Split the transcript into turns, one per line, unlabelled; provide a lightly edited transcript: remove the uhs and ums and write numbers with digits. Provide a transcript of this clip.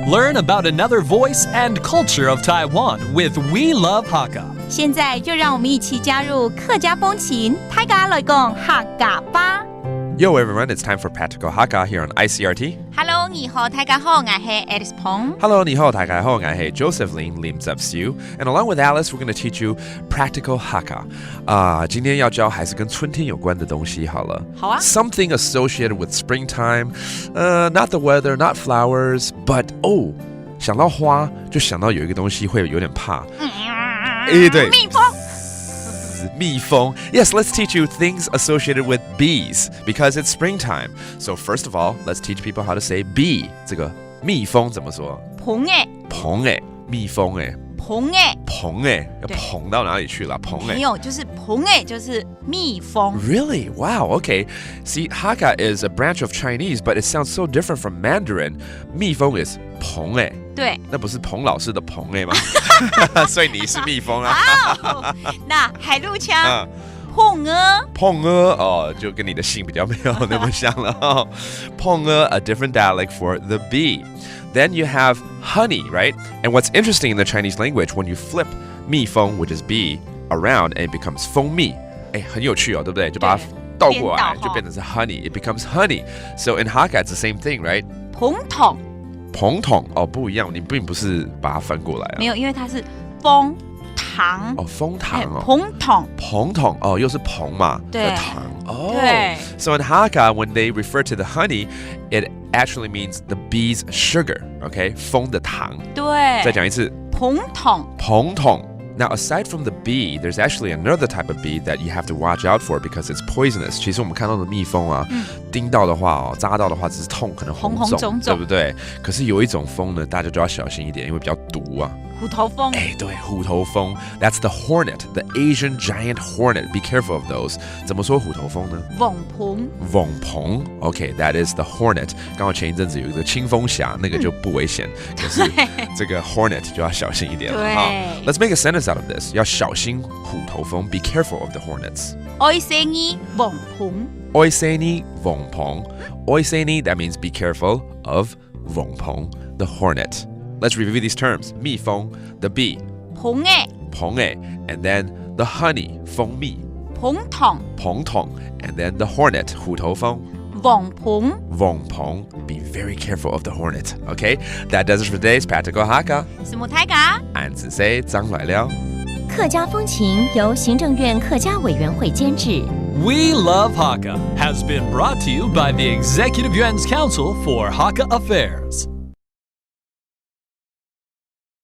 Learn about another voice and culture of Taiwan with We Love Hakka.
现在就让我们一起加入客家风情，大家来讲客家吧。
Yo everyone, it's time for Practical Hakka here on Icrt.
Hello， 你好，大家好，我係 Alice Pong。Hello,
你好，大家好，我係 Josephine Lim Zepsiu. And along with Alice, we're going to teach you Practical Hakka. 今天要教还是跟春天有关的东西好了。
好啊。
Something associated with springtime. Not the weather, not flowers, but 想到花就想到有一个东西会有点怕。对。蜜蜂. Yes, let's teach you things associated with bees because it's springtime. So first of all, let's teach people how to say bee. 这个蜜蜂怎么说？
蓬诶，
蓬诶，蜜蜂诶，
蓬诶，
蓬诶，要蓬到哪里去了？蓬诶，
没有，就是蓬诶，就是蜜蜂。
Really? Wow. Okay. See, Hakka is a branch of Chinese, but it sounds so different from Mandarin. 蜜蜂 is 蓬诶。
对，
那不是彭老师的彭诶吗？所以你是蜜蜂啊。
那海陆腔，碰鹅，
碰鹅就跟你的姓比较没有那么像了。碰鹅 a different dialect for the bee. Then you have honey, right? And what's interesting in the Chinese language, when you flip 蜜蜂 which is bee around and it becomes 蜂蜜，很有趣对不对？就把它倒过来，就变成是 honey. It becomes honey. So in Hakka, it's the same thing, right?
蓬桶。
蓬桶不一样，你并不是把它翻过来
没有，因为它是枫糖
枫糖
蓬桶
又是蓬嘛，
对，
糖
对。
So in Hakka, when they refer to the honey, it actually means the bee's sugar. Okay, 蜂的糖。
对。
再讲一次，
蓬桶。
Now, aside from the bee, there's actually another type of bee that you have to watch out for because it's poisonous. 其实我们看到的蜜蜂叮到的话扎到的话只是痛，可能红肿，对不对？可是有一种蜂呢，大家就要小心一点，因为比较毒啊。
虎头蜂。
对，虎头蜂。That's the hornet, the Asian giant hornet. Be careful of those. 怎么说虎头蜂呢？翁鹏。Okay, that is the hornet. 刚好前一阵子有一个清风侠，那个就不危险，可是这个 hornet 就要小心一点了。Let's make a sentence out of this. 要小心虎头蜂。Be careful of the hornets.
愛死你翁鵬。
愛死你翁鵬。愛死你 that means be careful of 翁鵬, the hornet. Let's review these terms. 蜜蜂 the bee.
蓬
誒 and then the honey 蜂蜜。
蓬桶
and then the hornet 虎頭蜂。
翁鵬
Be very careful of the hornet. Okay, that does it for today's Practical Hakka.
什麼大家？
俺子 say 張來了。
客家風情由行政院客家委員會監製。
We Love Hakka has been brought to you by the Executive Yuan's Council for Hakka Affairs.